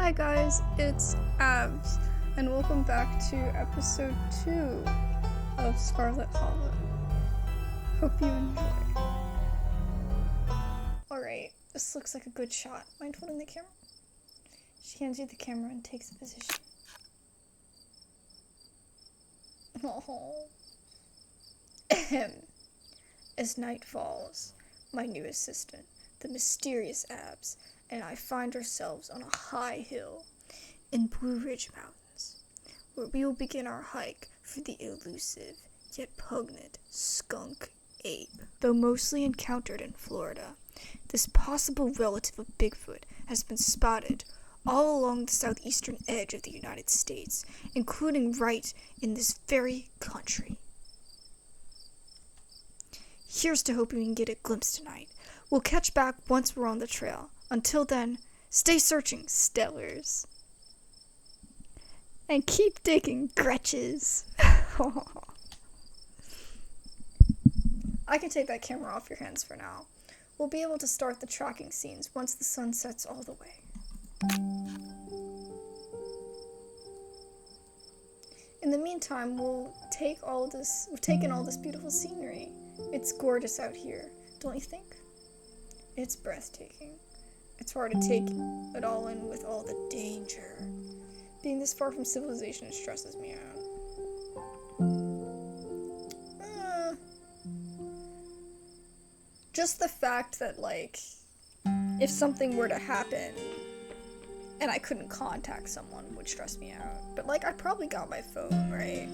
Hi guys, it's Abs, and welcome back to episode 2 of Scarlet Hollow. Hope you enjoy. Alright, this looks like a good shot. Mind holding the camera? She hands you the camera and takes a position. Oh. Ahem. As night falls, my new assistant, the mysterious Abs, and I find ourselves on a high hill in Blue Ridge Mountains, where we will begin our hike for the elusive yet pungent skunk ape. Though mostly encountered in Florida, this possible relative of Bigfoot has been spotted all along the southeastern edge of the United States, including right in this very country. Here's to hoping we can get a glimpse tonight. We'll catch back once we're on the trail. Until then, stay searching, Stellars. And keep digging, Gretches. I can take that camera off your hands for now. We'll be able to start the tracking scenes once the sun sets all the way. In the meantime, we've taken all this beautiful scenery. It's gorgeous out here, don't you think? It's breathtaking. It's hard to take it all in with all the danger. Being this far from civilization stresses me out. Just the fact that, like, if something were to happen and I couldn't contact someone would stress me out. But, like, I probably got my phone, right?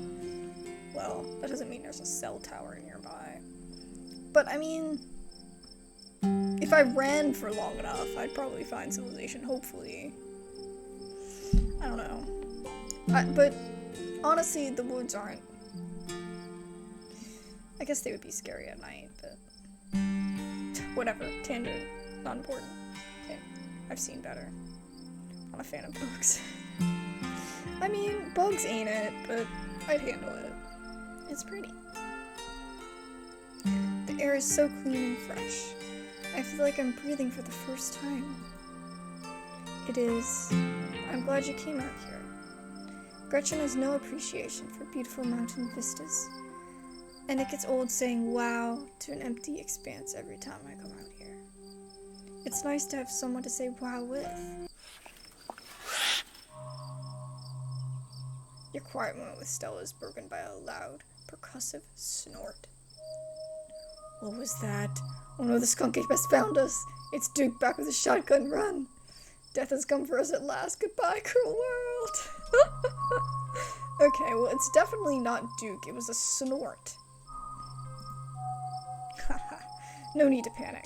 Well, that doesn't mean there's a cell tower nearby. But, I mean, if I ran for long enough, I'd probably find civilization, hopefully. I don't know. But, honestly, the woods aren't... I guess they would be scary at night, but... Whatever. Tangent. Not important. Okay. I've seen better. I'm not a fan of bugs. I mean, bugs ain't it, but I'd handle it. It's pretty. The air is so clean and fresh. I feel like I'm breathing for the first time. It is. I'm glad you came out here. Gretchen has no appreciation for beautiful mountain vistas, and it gets old saying wow to an empty expanse every time I come out here. It's nice to have someone to say wow with. Your quiet moment with Stella is broken by a loud, percussive snort. What was that? Oh no, the skunk ape has found us. It's Duke back with a shotgun. Run. Death has come for us at last. Goodbye, cruel world. Okay, well, it's definitely not Duke. It was a snort. No need to panic.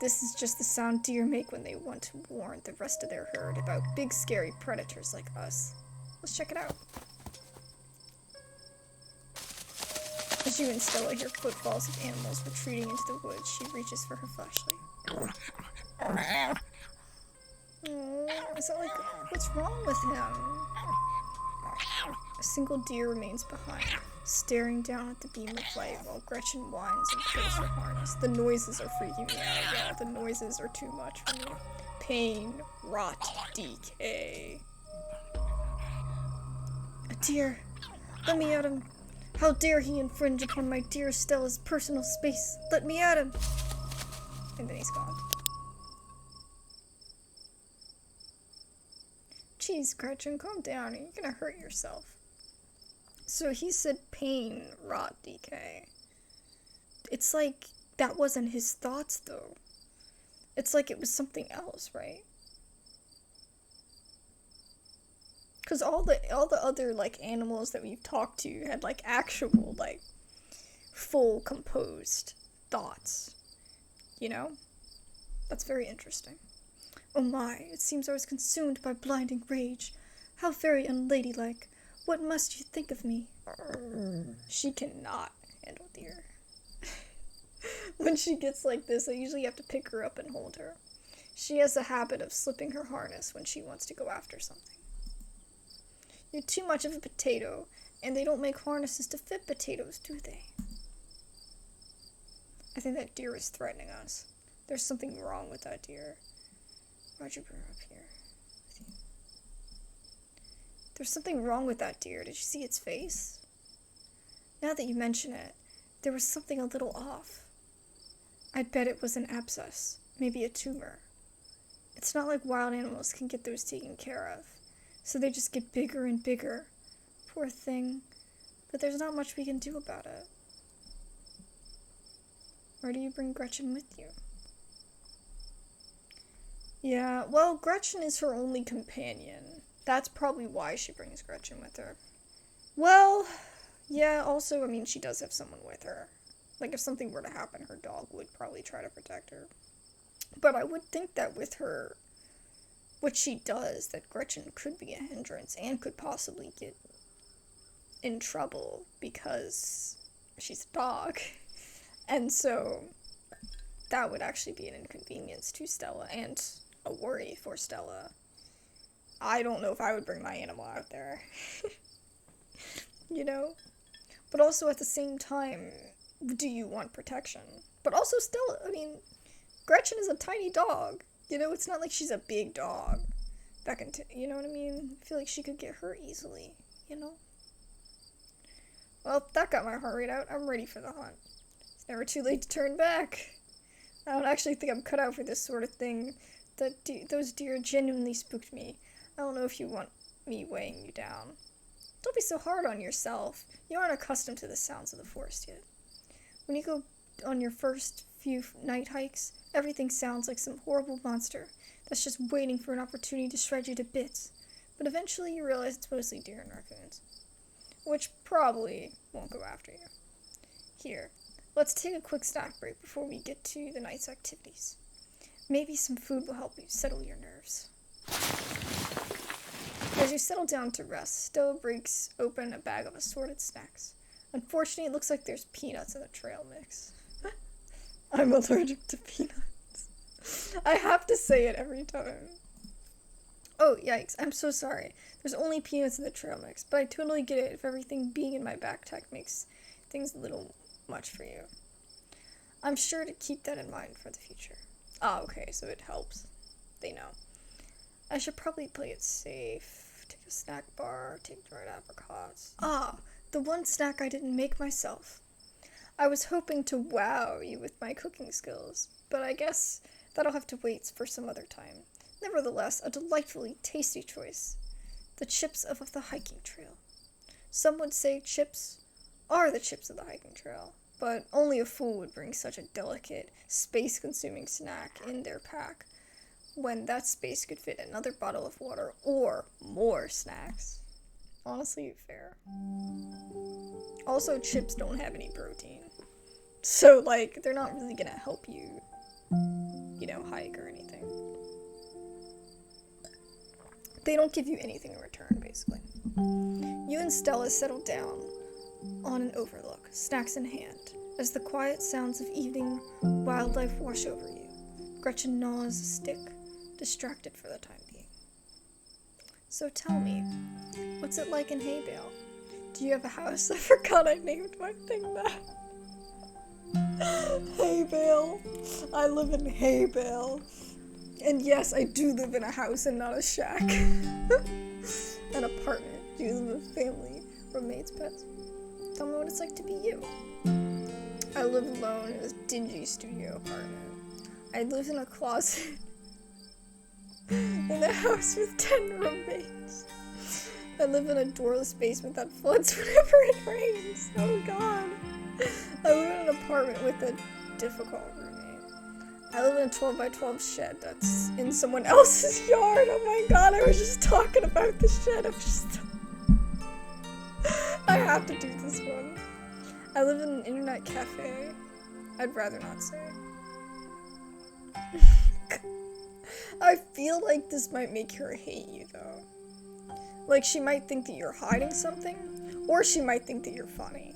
This is just the sound deer make when they want to warn the rest of their herd about big, scary predators like us. Let's check it out. As you and Stella hear footfalls of animals retreating into the woods, she reaches for her flashlight. Is that like, what's wrong with him? A single deer remains behind, staring down at the beam of light while Gretchen whines and pulls her harness. The noises are freaking me out, y'all. The noises are too much for me. Pain, rot, decay. A deer. Let me at him. How dare he infringe upon my dear Stella's personal space? Let me at him! And then he's gone. Jeez, Gretchen, calm down. You're gonna hurt yourself. So he said pain, rot, decay. It's like that wasn't his thoughts, though. It's like it was something else, right? Because all the other, like, animals that we've talked to had, like, actual, like, full composed thoughts. You know? That's very interesting. Oh my, it seems I was consumed by blinding rage. How very unladylike. What must you think of me? She cannot handle deer. When she gets like this, I usually have to pick her up and hold her. She has a habit of slipping her harness when she wants to go after something. You're too much of a potato, and they don't make harnesses to fit potatoes, do they? I think that deer is threatening us. There's something wrong with that deer. Why'd you bring her up here? There's something wrong with that deer. Did you see its face? Now that you mention it, there was something a little off. I'd bet it was an abscess, maybe a tumor. It's not like wild animals can get those taken care of, so they just get bigger and bigger. Poor thing. But there's not much we can do about it. Or do you bring Gretchen with you? Yeah, well, Gretchen is her only companion. That's probably why she brings Gretchen with her. Well, yeah, also, I mean, she does have someone with her. Like, if something were to happen, her dog would probably try to protect her. But I would think that with her, what she does, that Gretchen could be a hindrance and could possibly get in trouble because she's a dog. And so that would actually be an inconvenience to Stella and a worry for Stella. I don't know if I would bring my animal out there. You know? But also at the same time, do you want protection? But also Stella, I mean, Gretchen is a tiny dog. You know, it's not like she's a big dog that can, you know what I mean? I feel like she could get hurt easily, you know? Well, that got my heart rate out. I'm ready for the hunt. It's never too late to turn back. I don't actually think I'm cut out for this sort of thing. Those deer genuinely spooked me. I don't know if you want me weighing you down. Don't be so hard on yourself. You aren't accustomed to the sounds of the forest yet. When you go on your first few night hikes, everything sounds like some horrible monster that's just waiting for an opportunity to shred you to bits. But eventually you realize it's mostly deer and raccoons, which probably won't go after you. Here, let's take a quick snack break before we get to the night's activities. Maybe some food will help you settle your nerves. As you settle down to rest, Stella breaks open a bag of assorted snacks. Unfortunately, it looks like there's peanuts in the trail mix. I'm allergic to peanuts. I have to say it every time. Oh, yikes, I'm so sorry. There's only peanuts in the trail mix, but I totally get it if everything being in my backpack makes things a little much for you. I'm sure to keep that in mind for the future. Ah, okay, so it helps. They know. I should probably play it safe. Take a snack bar, take dried apricots. Ah, the one snack I didn't make myself. I was hoping to wow you with my cooking skills, but I guess that'll have to wait for some other time. Nevertheless, a delightfully tasty choice. The chips of the hiking trail. Some would say chips are the chips of the hiking trail, but only a fool would bring such a delicate, space-consuming snack in their pack when that space could fit another bottle of water or more snacks. Honestly, fair. Also, chips don't have any protein. So, like, they're not really gonna help you, you know, hike or anything. They don't give you anything in return, basically. You and Stella settle down on an overlook, snacks in hand, as the quiet sounds of evening wildlife wash over you. Gretchen gnaws a stick, distracted for the time being. So tell me, what's it like in Haybale? Do you have a house? I forgot I named my thing that. Haybale. I live in Haybale. And yes, I do live in a house and not a shack. An apartment. Do you live with family, roommates, pets? Tell me what it's like to be you. I live alone in a dingy studio apartment. I live in a closet in a house with 10 roommates. I live in a doorless basement that floods whenever it rains. Oh god. I live in an apartment with a difficult roommate. I live in a 12 by 12 shed that's in someone else's yard. Oh my god, I was just talking about the shed. I have to do this one. I live in an internet cafe. I'd rather not say. I feel like this might make her hate you, though. Like, she might think that you're hiding something, or she might think that you're funny.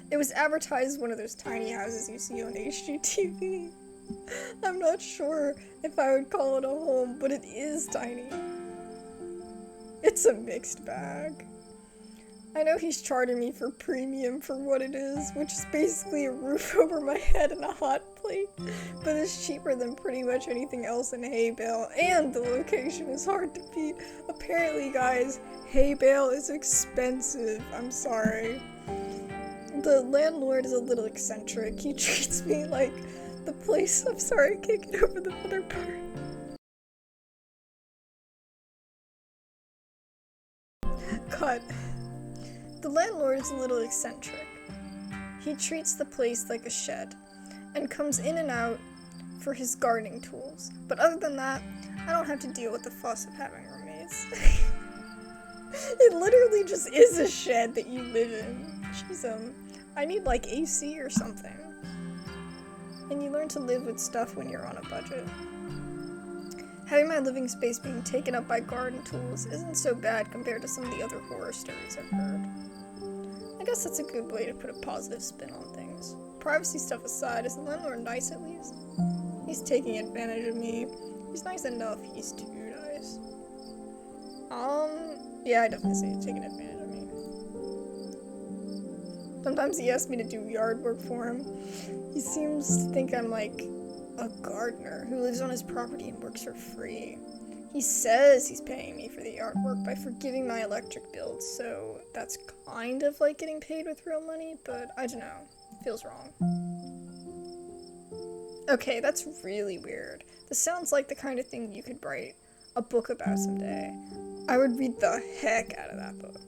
It was advertised as one of those tiny houses you see on HGTV. I'm not sure if I would call it a home, but it is tiny. It's a mixed bag. I know he's charging me for premium for what it is, which is basically a roof over my head and a hot plate, but it's cheaper than pretty much anything else in Haybale, and the location is hard to beat. Apparently, guys, Haybale is expensive. I'm sorry. The landlord is a little eccentric. He treats me like the place. I'm sorry, I can't get over the other part. Cut. The landlord is a little eccentric. He treats the place like a shed, and comes in and out for his gardening tools. But other than that, I don't have to deal with the fuss of having roommates. It literally just is a shed that you live in. Jeez, I need like AC or something. And you learn to live with stuff when you're on a budget. Having my living space being taken up by garden tools isn't so bad compared to some of the other horror stories I've heard. I guess that's a good way to put a positive spin on things. Privacy stuff aside, is the landlord nice at least? He's taking advantage of me. He's nice enough, he's too nice. Yeah, I definitely say he's taking advantage of me. Sometimes he asks me to do yard work for him. He seems to think I'm like a gardener who lives on his property and works for free. He says he's paying me for the yard work by forgiving my electric bills, so that's kind of like getting paid with real money, but I don't know. It feels wrong. Okay, that's really weird. This sounds like the kind of thing you could write a book about someday. I would read the heck out of that book.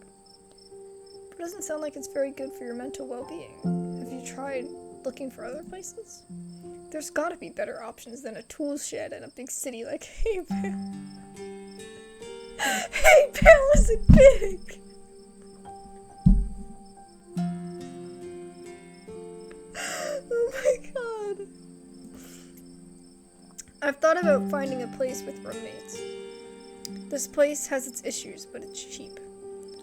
But it doesn't sound like it's very good for your mental well-being. Have you tried looking for other places? There's gotta be better options than a tool shed in a big city like Haybale. Haybale isn't big! Oh my god. I've thought about finding a place with roommates. This place has its issues, but it's cheap.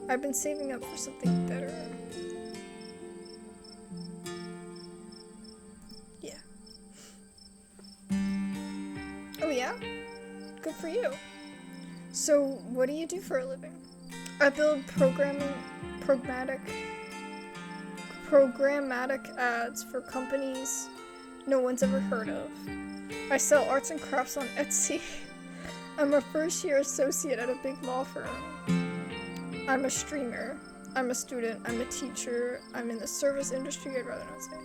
I've been saving up for something better. Yeah. Oh yeah? Good for you. So, what do you do for a living? I build programmatic ads for companies no one's ever heard of. I sell arts and crafts on Etsy. I'm a first-year associate at a big law firm. I'm a streamer. I'm a student. I'm a teacher. I'm in the service industry. I'd rather not say.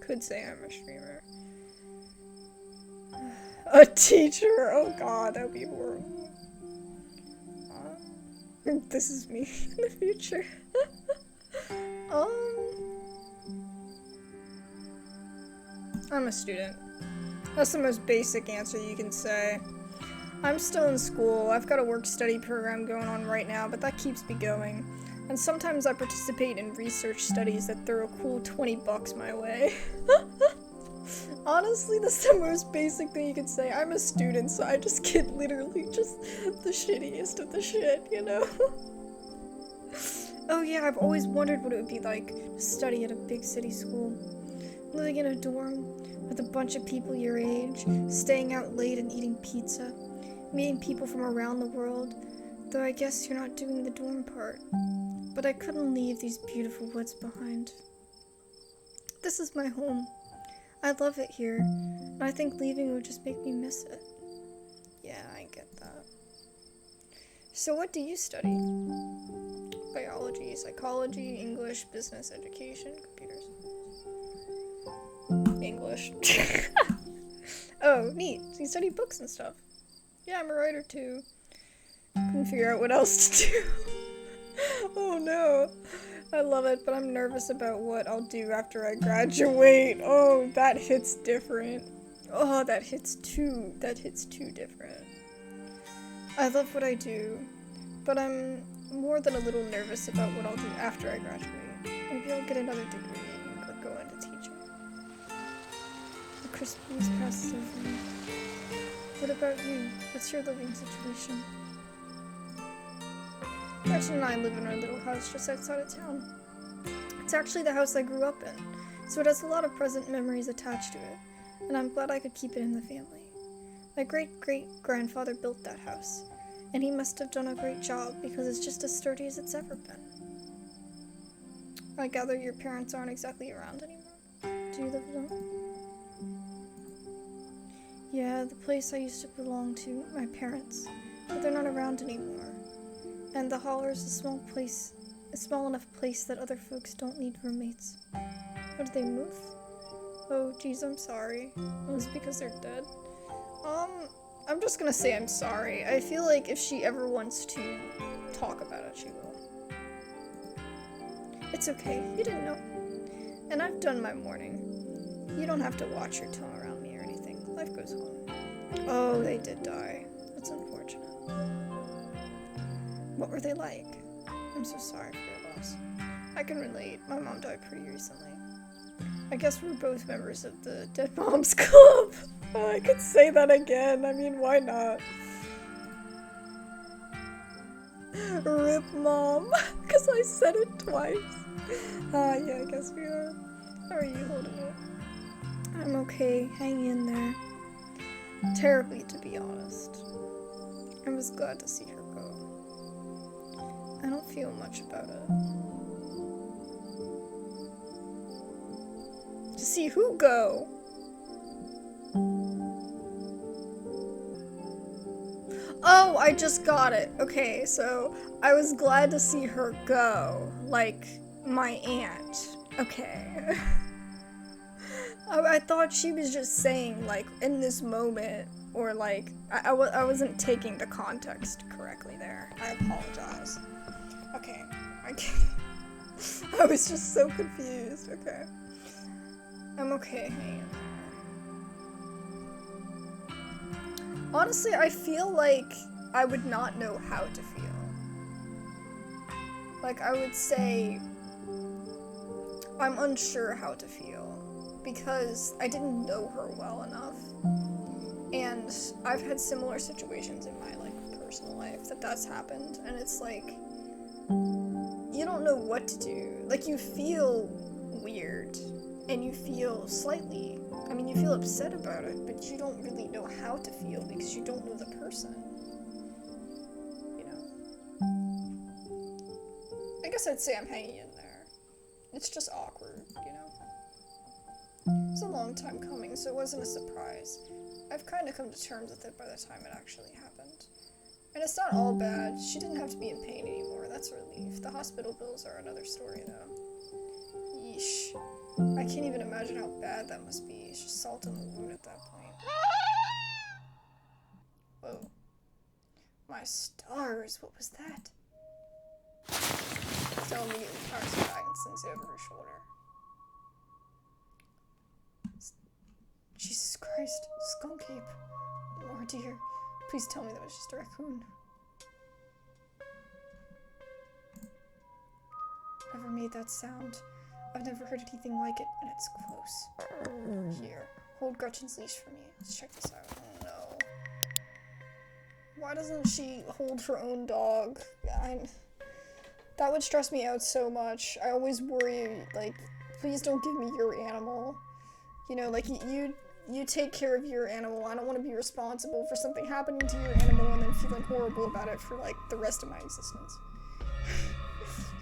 Could say I'm a streamer. A teacher. Oh god, that would be horrible. This is me in the future. I'm a student. That's the most basic answer you can say. I'm still in school. I've got a work-study program going on right now, but that keeps me going. And sometimes I participate in research studies that throw a cool $20 my way. Honestly, that's the most basic thing you can say. I'm a student, so I just get literally just the shittiest of the shit, you know? Oh yeah, I've always wondered what it would be like to study at a big city school. Living in a dorm with a bunch of people your age, staying out late and eating pizza, meeting people from around the world, though I guess you're not doing the dorm part. But I couldn't leave these beautiful woods behind. This is my home. I love it here, and I think leaving would just make me miss it. Yeah, I get that. So what do you study? Biology, psychology, English, business, education, computers. English. Oh, neat. So you study books and stuff. Yeah, I'm a writer too. Couldn't figure out what else to do. Oh no. I love it, but I'm nervous about what I'll do after I graduate. Oh, that hits different. Oh, that hits too different. I love what I do, but I'm more than a little nervous about what I'll do after I graduate. Maybe I'll get another degree or go into teaching. The crisp breeze passes over me. What about you? What's your living situation? Gretchen and I live in our little house just outside of town. It's actually the house I grew up in, so it has a lot of present memories attached to it, and I'm glad I could keep it in the family. My great-great-grandfather built that house. And he must have done a great job because it's just as sturdy as it's ever been. I gather your parents aren't exactly around anymore. Do you live alone? Yeah, the place I used to belong to, my parents, but they're not around anymore. And the Holler is a small enough place that other folks don't need roommates. Or did they move? Oh, geez, I'm sorry. It was because they're dead. I'm just gonna say I'm sorry. I feel like if she ever wants to talk about it, she will. It's okay, you didn't know. And I've done my mourning. You don't have to watch your tongue around me or anything. Life goes on. Oh, they did die. That's unfortunate. What were they like? I'm so sorry for your loss. I can relate. My mom died pretty recently. I guess we're both members of the Dead Moms Club. I could say that again. I mean, why not? Rip Mom. Because I said it twice. Yeah, I guess we are. How are you holding it? I'm okay. Hang in there. Terribly, to be honest. I was glad to see her go. I don't feel much about it. To see who go? Oh, I just got it. Okay, so I was glad to see her go. Like, my aunt. Okay. I thought she was just saying, like, in this moment, or like, I wasn't taking the context correctly there. I apologize. Okay, I was just so confused. Okay. I'm okay hanging there. Honestly, I feel like I would not know how to feel. Like, I would say I'm unsure how to feel because I didn't know her well enough. And I've had similar situations in my, like, personal life that's happened, and it's like, you don't know what to do. Like, you feel weird, and you feel slightly, I mean, you feel upset about it, but you don't really know how to feel because you don't know the person. You know? I guess I'd say I'm hanging in there. It's just awkward, you know? It's a long time coming, so it wasn't a surprise. I've kind of come to terms with it by the time it actually happened. And it's not all bad. She didn't have to be in pain anymore. That's a relief. The hospital bills are another story, though. Yeesh. I can't even imagine how bad that must be. It's just salt in the wound at that point. Whoa. My stars, what was that? Stella immediately powers her back and slings it over her shoulder. Jesus Christ, skunk ape. Oh dear. Please tell me that was just a raccoon. Whoever made that sound? I've never heard anything like it, and it's close. Here, hold Gretchen's leash for me. Let's check this out. Oh no. Why doesn't she hold her own dog? That would stress me out so much. I always worry, like, please don't give me your animal. You know, like, you take care of your animal. I don't want to be responsible for something happening to your animal and then feeling horrible about it for, like, the rest of my existence.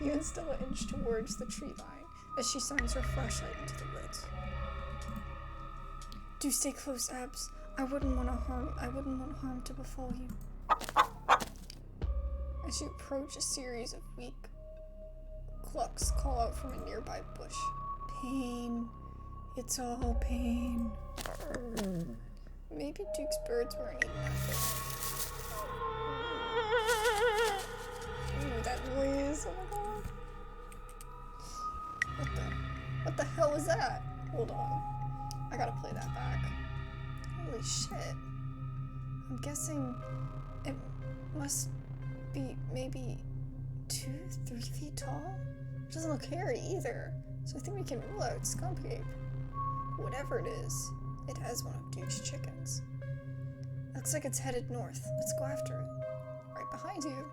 You and Stella inch towards the tree line as she shines her flashlight into the woods. Do stay close, Abs. I wouldn't want harm to befall you. As you approach, a series of weak clucks call out from a nearby bush. Pain. It's all pain. Maybe Duke's birds weren't eating that good. Ooh, that noise. Oh my god. What the hell was that? Hold on. I gotta play that back. Holy shit. I'm guessing it must be maybe 2-3 feet tall? It doesn't look hairy either. So I think we can rule out skunk ape. Whatever it is, it has one of Duke's chickens. Looks like it's headed north. Let's go after it. Right behind you.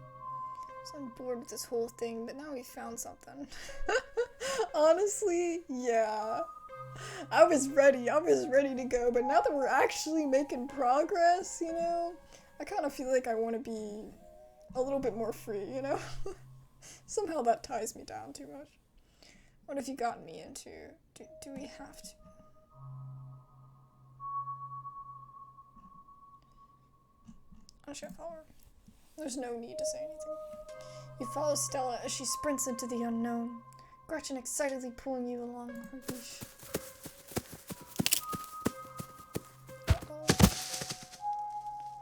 So I'm bored with this whole thing, but now we found something. Honestly, yeah. I was ready to go, but now that we're actually making progress, you know, I kind of feel like I want to be a little bit more free, you know? Somehow that ties me down too much. What have you gotten me into? Do we have to? I should follow her. There's no need to say anything. You follow Stella as she sprints into the unknown, Gretchen excitedly pulling you along her leash.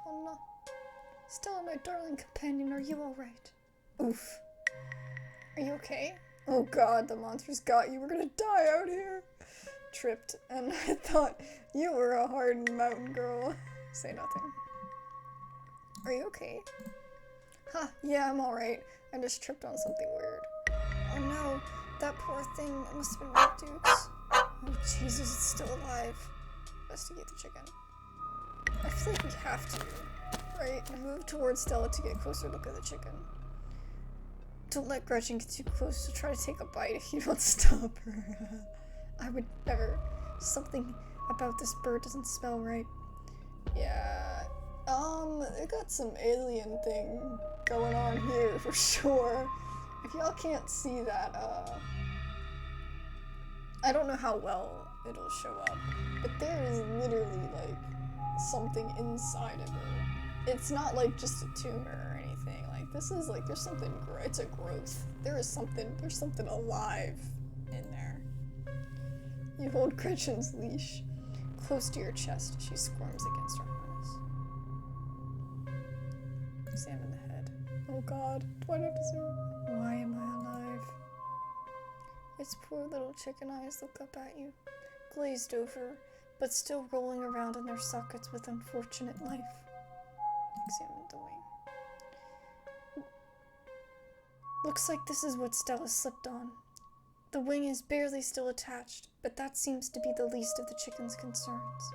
Oh no. Stella, my darling companion, are you alright? Oof. Are you okay? Oh god, the monsters got you. We're gonna die out here. Tripped, and I thought you were a hardened mountain girl. Say nothing. Are you okay? Huh, yeah, I'm alright. I just tripped on something weird. Oh no, that poor thing. It must have been Red Duke's. Oh Jesus, it's still alive. Investigate the chicken. I feel like we have to, right? I move towards Stella to get a closer look at the chicken. Don't let Gretchen get too close to try to take a bite if you don't stop her. I would never. Something about this bird doesn't smell right. Yeah, it got some alien thing going on here for sure. If y'all can't see that, I don't know how well it'll show up, but there is literally, like, something inside of it. It's not, like, just a tumor or anything. Like, this is, like, there's something, it's a growth. There's something alive in there. You hold Gretchen's leash close to your chest as she squirms against her harness. Examine the head. Oh god, do I have to zoom? Why am I alive? Its poor little chicken eyes look up at you, glazed over, but still rolling around in their sockets with unfortunate life. Examine the wing. Looks like this is what Stella slipped on. The wing is barely still attached, but that seems to be the least of the chicken's concerns.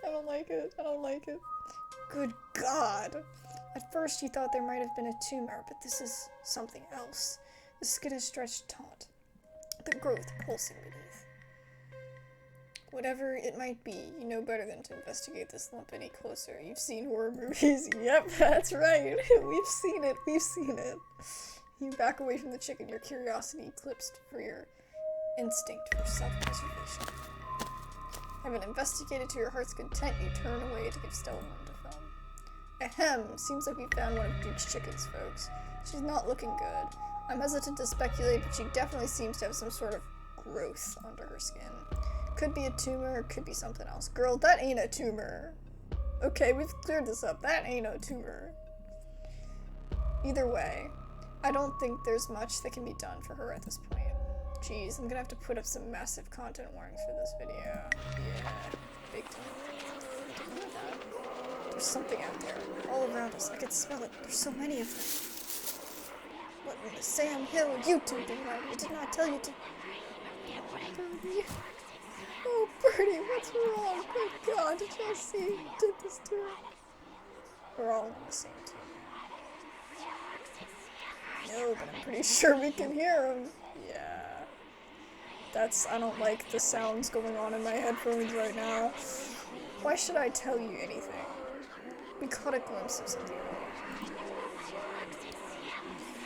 I don't like it. I don't like it. Good God. At first you thought there might have been a tumor, but this is something else. The skin is stretched taut, the growth pulsing beneath. Whatever it might be, you know better than to investigate this lump any closer. You've seen horror movies. Yep, that's right. We've seen it. We've seen it. You back away from the chicken, your curiosity eclipsed for your instinct for self-preservation. Having investigated to your heart's content, you turn away to give Stella room to film. Ahem, seems like we found one of Duke's chickens, folks. She's not looking good. I'm hesitant to speculate, but she definitely seems to have some sort of growth under her skin. Could be a tumor, could be something else. Girl, that ain't a tumor. Okay, we've cleared this up. That ain't a tumor. Either way, I don't think there's much that can be done for her at this point. Jeez, I'm gonna have to put up some massive content warnings for this video. Yeah, big time. There's something out there, all around us. I can smell it. There's so many of them. What in the Sam Hill YouTube did I did not tell you to. Birdie. Oh, Birdie, what's wrong? Good God, did y'all see who did this to her? We're all on the same team. No, but I'm pretty sure we can hear him. Yeah. I don't like the sounds going on in my headphones right now. Why should I tell you anything? We caught a glimpse of something.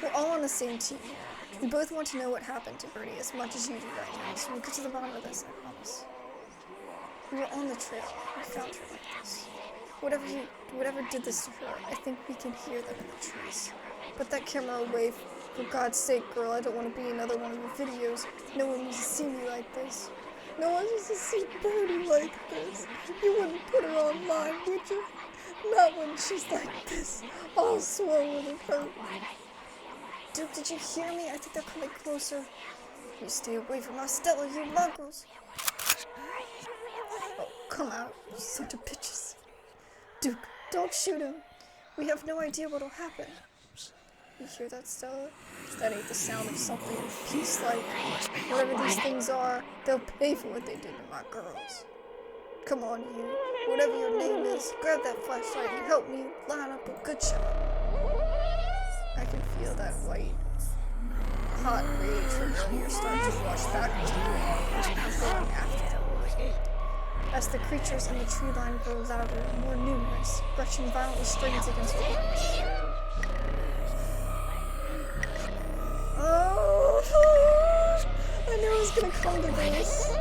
We're all on the same team here. We both want to know what happened to Birdie as much as you do right now, so we'll get to the bottom of this, I promise. We were on the trail. We found her like this. Whatever did this to her, I think we can hear them in the trees. Put that camera away, for God's sake, girl. I don't want to be another one of your videos. No one needs to see me like this. No one needs to see Birdie like this. You wouldn't put her online, would you? Not when she's like this, all swollen and hurt. Duke, did you hear me? I think they're coming closer. You stay away from us, Stella, you mongrels. Oh, come out, you sons of bitches. Duke, don't shoot him. We have no idea what'll happen. You hear that, Stella? That ain't the sound of something peace-like. Whatever these things are, they'll pay for what they did to my girls. Come on, you. Whatever your name is, grab that flashlight and help me line up a good shot. I can feel that white, hot rage from earlier starting to rush back into me. I'm going after them. As the creatures in the tree line grow louder and more numerous, Gretchen violently strains against her arms. Oh, I knew it was gonna come to this.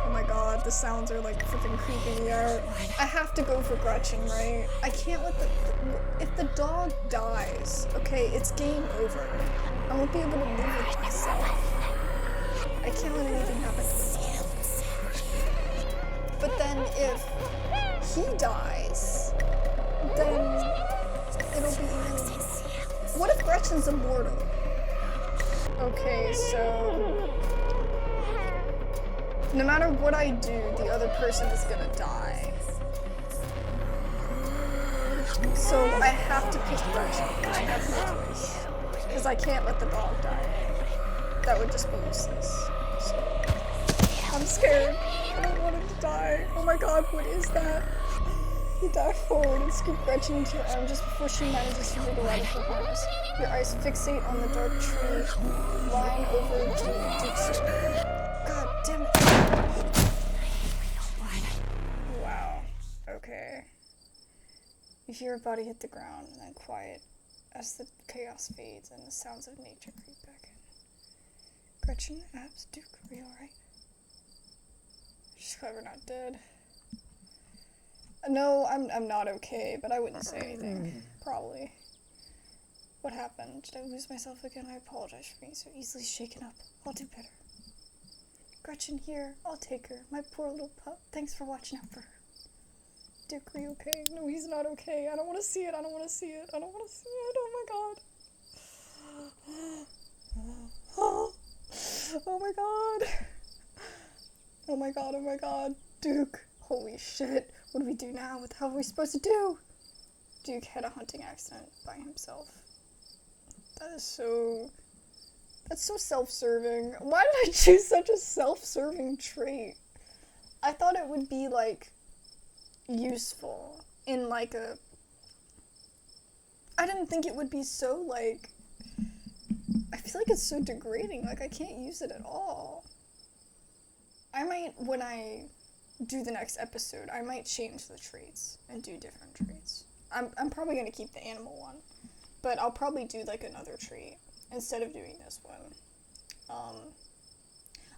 Oh my god, the sounds are like freaking creeping me out. I have to go for Gretchen, right? I can't let if the dog dies, okay, it's game over. I won't be able to live with myself. I can't let anything happen to the dog. But then if he dies, then it'll be even... What if Gretchen's immortal? Okay, so... no matter what I do, the other person is gonna die. So I have to pick Gretchen. I have no choice. Because I can't let the dog die. That would just be useless. So, I'm scared. I don't want him to die. Oh my god, what is that? You dive forward and scoop Gretchen into your arm just before she manages to wriggle out of her harness. Your eyes fixate on the dark tree line over to Ditchling. God damn it. Wow. Okay. You hear a body hit the ground and then quiet as the chaos fades and the sounds of nature creep back in. Gretchen, Abs, Duke, are you alright? She's clever, not dead. No, I'm not okay, but I wouldn't say anything. Probably. What happened? Did I lose myself again? I apologize for being so easily shaken up. I'll do better. Gretchen here. I'll take her. My poor little pup. Thanks for watching out for her. Duke, are you okay? No, he's not okay. I don't want to see it. I don't want to see it. I don't want to see it. Oh my god. Oh my god. Oh my god, oh my god. Duke. Holy shit. What do we do now? What the hell are we supposed to do? Duke had a hunting accident by himself. That's so self-serving. Why did I choose such a self-serving trait? I thought it would be, like, useful in, like, a... I didn't think it would be so, like... I feel like it's so degrading. Like, I can't use it at all. I might, when I do the next episode, I might change the traits and do different traits. I'm probably gonna keep the animal one, but I'll probably do, like, another trait instead of doing this one.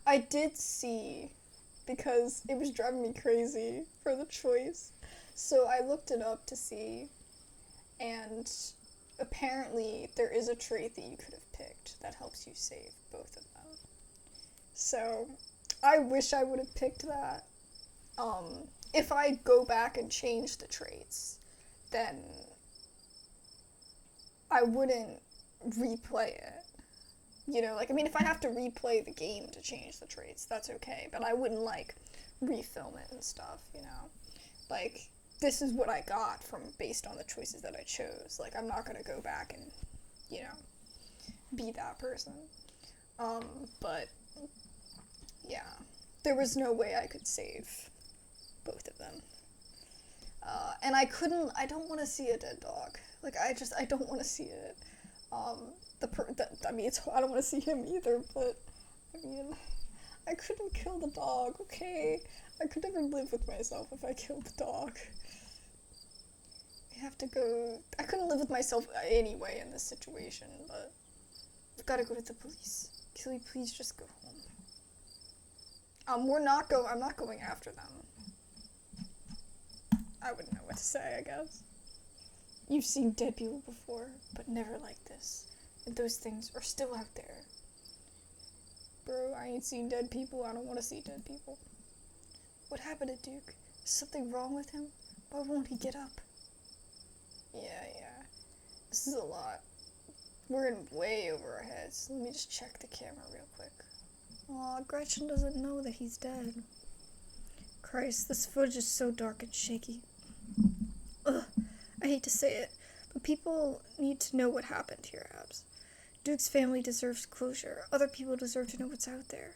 I did see, because it was driving me crazy for the choice, so I looked it up to see, and apparently there is a trait that you could have picked that helps you save both of them. So, I wish I would have picked that. If I go back and change the traits, then I wouldn't replay it. You know, like, I mean, if I have to replay the game to change the traits, that's okay, but I wouldn't, like, refilm it and stuff, you know? Like, this is what I got from, based on the choices that I chose. Like, I'm not gonna go back and, you know, be that person. But, yeah. There was no way I could save both of them. And I don't want to see a dead dog. Like, I don't want to see it. I mean, I don't want to see him either, but, I mean, I couldn't kill the dog, okay? I could never live with myself if I killed the dog. I couldn't live with myself anyway in this situation, but I've got to go to the police. Can we please just go home? I'm not going after them. I wouldn't know what to say, I guess. You've seen dead people before, but never like this. And those things are still out there. Bro, I ain't seen dead people. I don't want to see dead people. What happened to Duke? Is something wrong with him? Why won't he get up? Yeah. This is a lot. We're in way over our heads. Let me just check the camera real quick. Aw, Gretchen doesn't know that he's dead. Christ, this footage is so dark and shaky. Ugh, I hate to say it, but people need to know what happened here, Abs. Duke's family deserves closure. Other people deserve to know what's out there.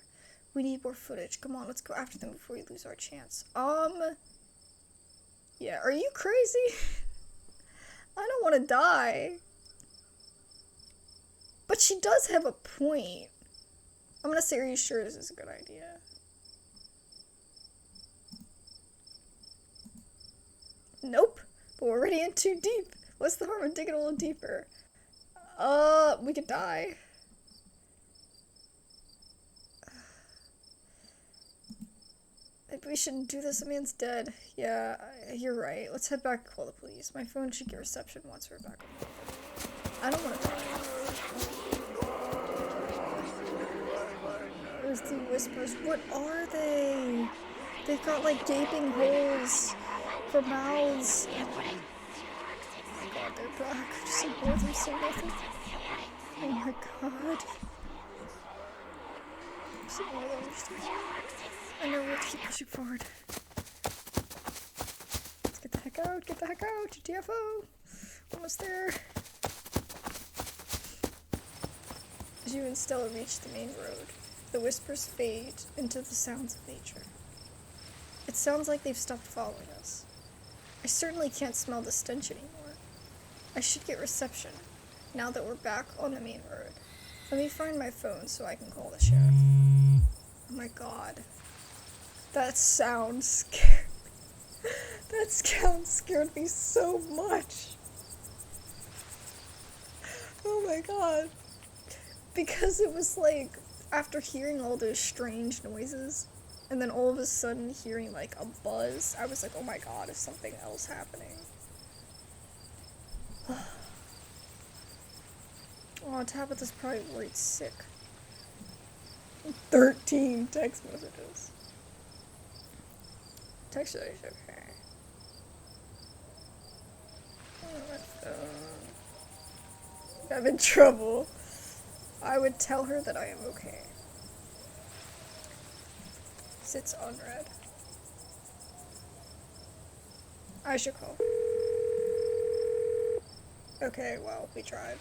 We need more footage. Come on, let's go after them before we lose our chance. Yeah, are you crazy? I don't want to die. But she does have a point. I'm gonna say, are you sure this is a good idea? Nope. But we're already in too deep. What's the harm of digging a little deeper? We could die. Maybe we shouldn't do this. The man's dead. Yeah, you're right. Let's head back and call the police. My phone should get reception once we're back. I don't want to die. There's the whispers. What are they? They've got like gaping holes for mouths. Oh my god, they're back. Just ignore them, say nothing. Oh my god. Just ignore them. I know we have to keep pushing forward. Let's get the heck out, GTFO! Almost there. As you and Stella reach the main road, the whispers fade into the sounds of nature. It sounds like they've stopped following us. I certainly can't smell the stench anymore. I should get reception, now that we're back on the main road. Let me find my phone so I can call the sheriff. Oh my god. That sound scared me. That sound scared me so much. Oh my god. Because it was like, after hearing all those strange noises, and then all of a sudden hearing like a buzz, I was like, oh my god, is something else happening? Oh, Tabitha's probably worried sick. 13 text messages. Text her, okay. Oh, my phone. I'm in trouble. I would tell her that I am okay. Sits unread. I should call. Okay, well, we tried.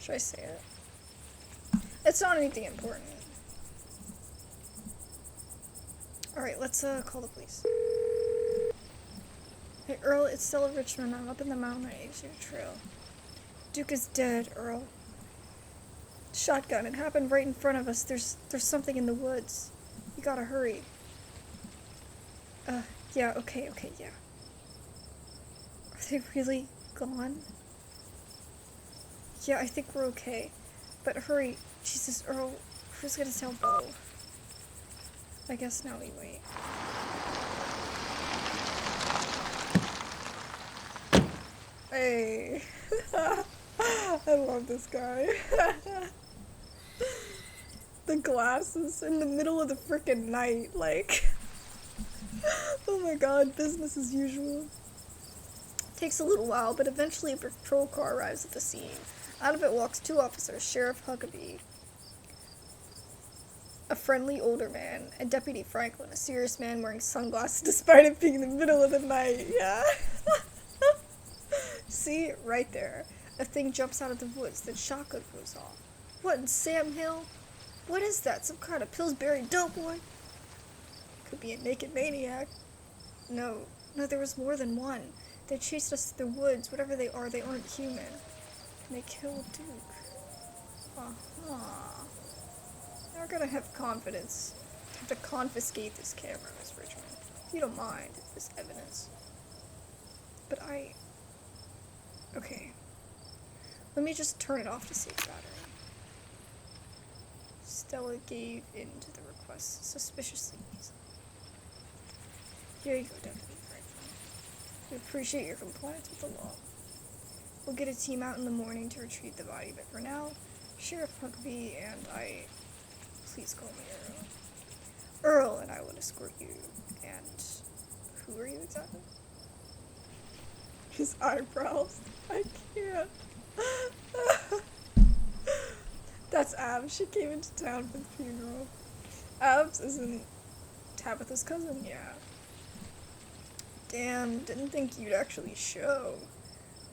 Should I say it? It's not anything important. Alright, let's call the police. Hey Earl, it's Stella Richmond. I'm up in the mountain on Exeter Trail. Duke is dead, Earl. Shotgun, it happened right in front of us. There's something in the woods. You gotta hurry. Yeah, okay, yeah. Are they really gone? Yeah, I think we're okay. But hurry. Jesus, Earl, who's gonna tell Bo? I guess now we wait. Hey. I love this guy. The glasses in the middle of the frickin' night, like... Oh my god, business as usual. Takes a little while, but eventually a patrol car arrives at the scene. Out of it walks two officers, Sheriff Huckabee, a friendly older man, and Deputy Franklin, a serious man wearing sunglasses despite it being in the middle of the night. Yeah. See? Right there. A thing jumps out of the woods, then shotgun goes off. What in Sam Hill? What is that? Some kind of Pillsbury doughboy? Could be a naked maniac. No, there was more than one. They chased us through the woods. Whatever they are, they aren't human. And they killed Duke. Uh-huh. We're gonna have confidence. Have to confiscate this camera, Miss Richmond. If you don't mind, this evidence. But okay. Let me just turn it off to save battery. Stella gave in to the request suspiciously easily. Here you go, Deputy Franklin. We appreciate your compliance with the law. We'll get a team out in the morning to retrieve the body, but for now, Sheriff Huckabee and I... Please call me Earl. Earl and I will escort you. And who are you exactly? His eyebrows. I can't. That's Abs. She came into town for the funeral. Abs isn't Tabitha's cousin? Yeah. Damn, didn't think you'd actually show.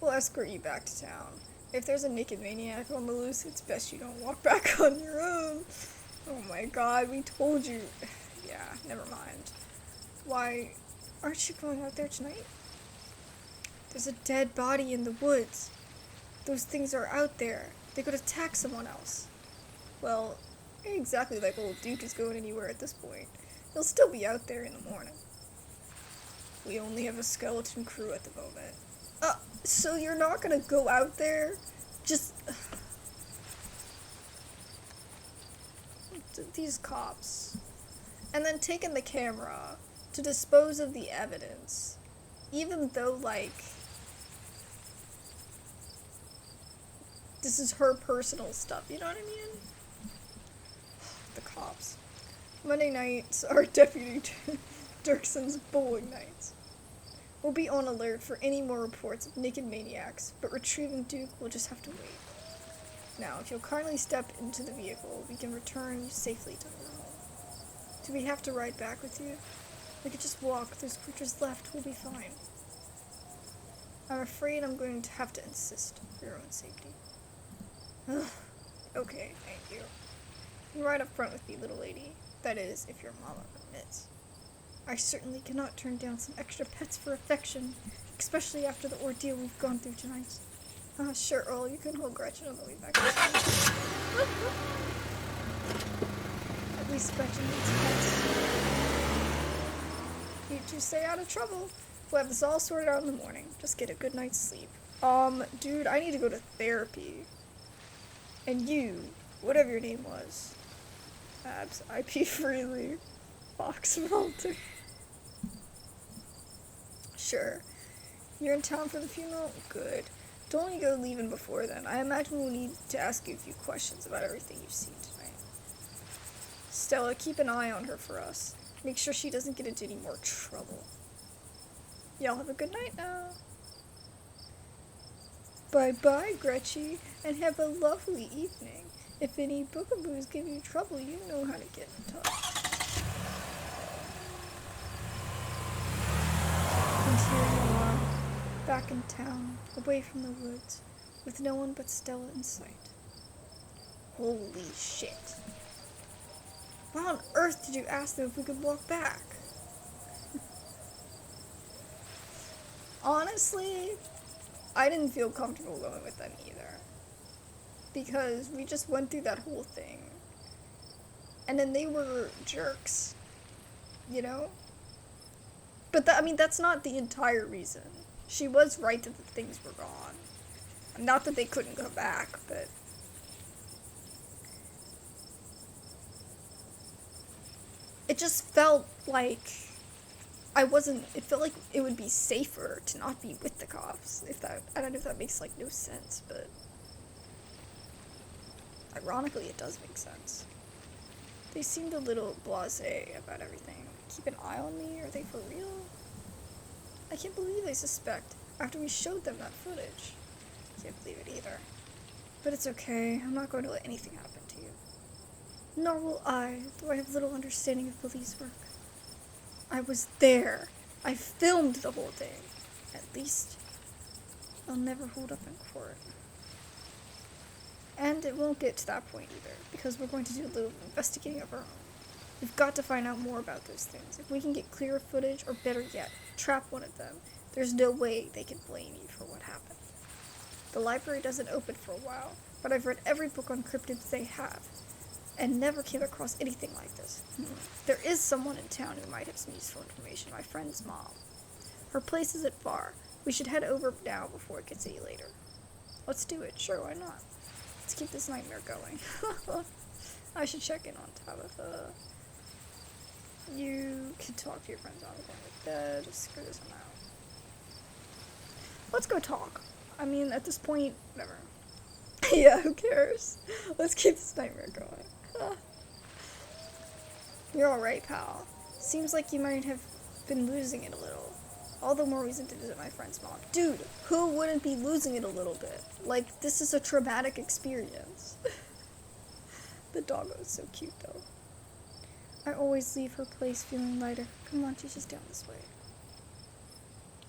We'll escort you back to town. If there's a naked maniac on the loose, it's best you don't walk back on your own. Oh my god, we told you. Yeah, never mind. Why, aren't you going out there tonight? There's a dead body in the woods. Those things are out there. They could attack someone else. Well, ain't exactly like old Duke is going anywhere at this point. He'll still be out there in the morning. We only have a skeleton crew at the moment. So you're not gonna go out there? Just... these cops. And then taking the camera to dispose of the evidence. Even though, like... this is her personal stuff, you know what I mean? The cops. Monday nights are Deputy Dirkson's bowling nights. We'll be on alert for any more reports of naked maniacs, but retrieving Duke will just have to wait. Now, if you'll kindly step into the vehicle, we can return you safely to her home. Do we have to ride back with you? We could just walk. Those creatures left. We'll be fine. I'm afraid I'm going to have to insist for your own safety. Okay, thank you. You ride up front with me, little lady. That is, if your mama permits. I certainly cannot turn down some extra pets for affection, especially after the ordeal we've gone through tonight. Sure, Earl, you can hold Gretchen on the way back. At least Gretchen needs pets. You two stay out of trouble. We'll have this all sorted out in the morning. Just get a good night's sleep. Dude, I need to go to therapy. And you, whatever your name was. Abs, IP Freely. Fox Melter. Sure. You're in town for the funeral? Good. Don't let me go leaving before then. I imagine we'll need to ask you a few questions about everything you've seen tonight. Stella, keep an eye on her for us. Make sure she doesn't get into any more trouble. Y'all have a good night now. Bye-bye, Gretchen, and have a lovely evening. If any boogaboos give you trouble, you know how to get in touch. And here you are, back in town, away from the woods, with no one but Stella in sight. Holy shit. Why on earth did you ask them if we could walk back? Honestly, I didn't feel comfortable going with them either. Because we just went through that whole thing. And then they were jerks. You know? But that's not the entire reason. She was right that the things were gone. Not that they couldn't go back, but... it just felt like... it felt like it would be safer to not be with the cops. I don't know if that makes, no sense, but... ironically, it does make sense. They seemed a little blasé about everything. Keep an eye on me? Are they for real? I can't believe they suspect after we showed them that footage. Can't believe it either. But it's okay. I'm not going to let anything happen to you. Nor will I, though I have little understanding of police work. I was there. I filmed the whole thing. At least, I'll never hold up in court. And it won't get to that point either, because we're going to do a little investigating of our own. We've got to find out more about those things. If we can get clearer footage, or better yet, trap one of them, there's no way they can blame you for what happened. The library doesn't open for a while, but I've read every book on cryptids they have, and never came across anything like this. There is someone in town who might have some useful information, my friend's mom. Her place isn't far. We should head over now before it gets any later. Let's do it. Sure, why not? Let's keep this nightmare going. I should check in on Tabitha. You can talk to your friends on the way to bed. Just screw this one out. Let's go talk. At this point, whatever. Yeah, who cares? Let's keep this nightmare going. You're alright, pal. Seems like you might have been losing it a little. All the more reason to visit my friend's mom. Dude, who wouldn't be losing it a little bit? This is a traumatic experience. The doggo is so cute, though. I always leave her place feeling lighter. Come on, she's just down this way.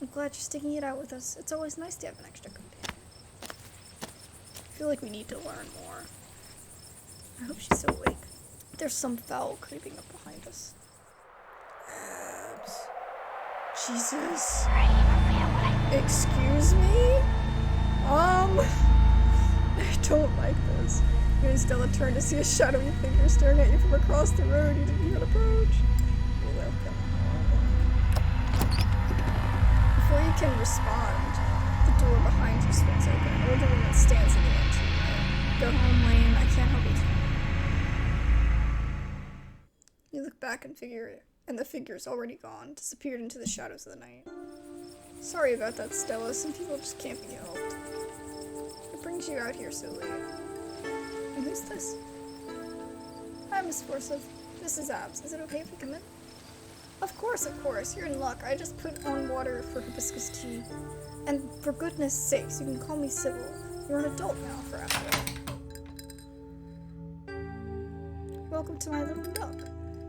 I'm glad you're sticking it out with us. It's always nice to have an extra companion. I feel like we need to learn more. I hope she's still awake. There's some fowl creeping up behind us. Abs. Jesus. Excuse me? I don't like this. You and Stella turned to see a shadowy figure staring at you from across the road. You didn't even approach. You left them home. Before you can respond, the door behind you swings open. An older woman stands in the entryway. Go home, Lane. I can't help you tonight. You look back and the figure's already gone, disappeared into the shadows of the night. Sorry about that, Stella. Some people just can't be helped. What brings you out here so late? And who's this? Hi, Miss Forsyth. This is Abs. Is it okay if we come in? Of course. You're in luck. I just put on water for hibiscus tea. And for goodness sakes, you can call me Sybil. You're an adult now, for after all. Welcome to my little duck.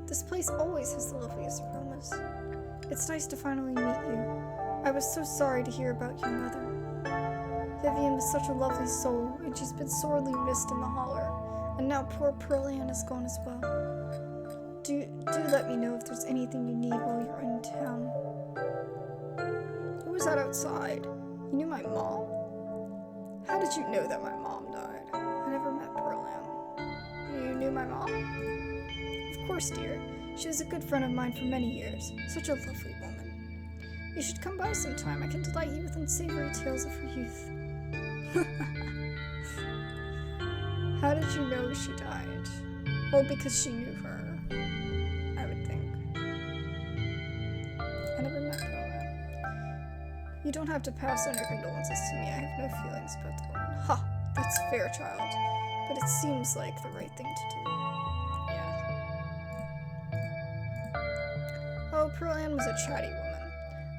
This place always has the loveliest aromas. It's nice to finally meet you. I was so sorry to hear about your mother. Vivian was such a lovely soul, and she's been sorely missed in the holler. And now poor Pearl Ann is gone as well. Do let me know if there's anything you need while you're in town. Who was that outside? You knew my mom? How did you know that my mom died? I never met Pearl Ann. You knew my mom? Of course, dear. She was a good friend of mine for many years. Such a lovely woman. You should come by sometime. I can delight you with unsavory tales of her youth. How did you know she died? Well, because she knew her, I would think. I never met Pearl Ann. You don't have to pass on your condolences to me. I have no feelings about the woman. Ha! That's fair, child. But it seems like the right thing to do. Yeah. Oh, Pearl Ann was a chatty woman.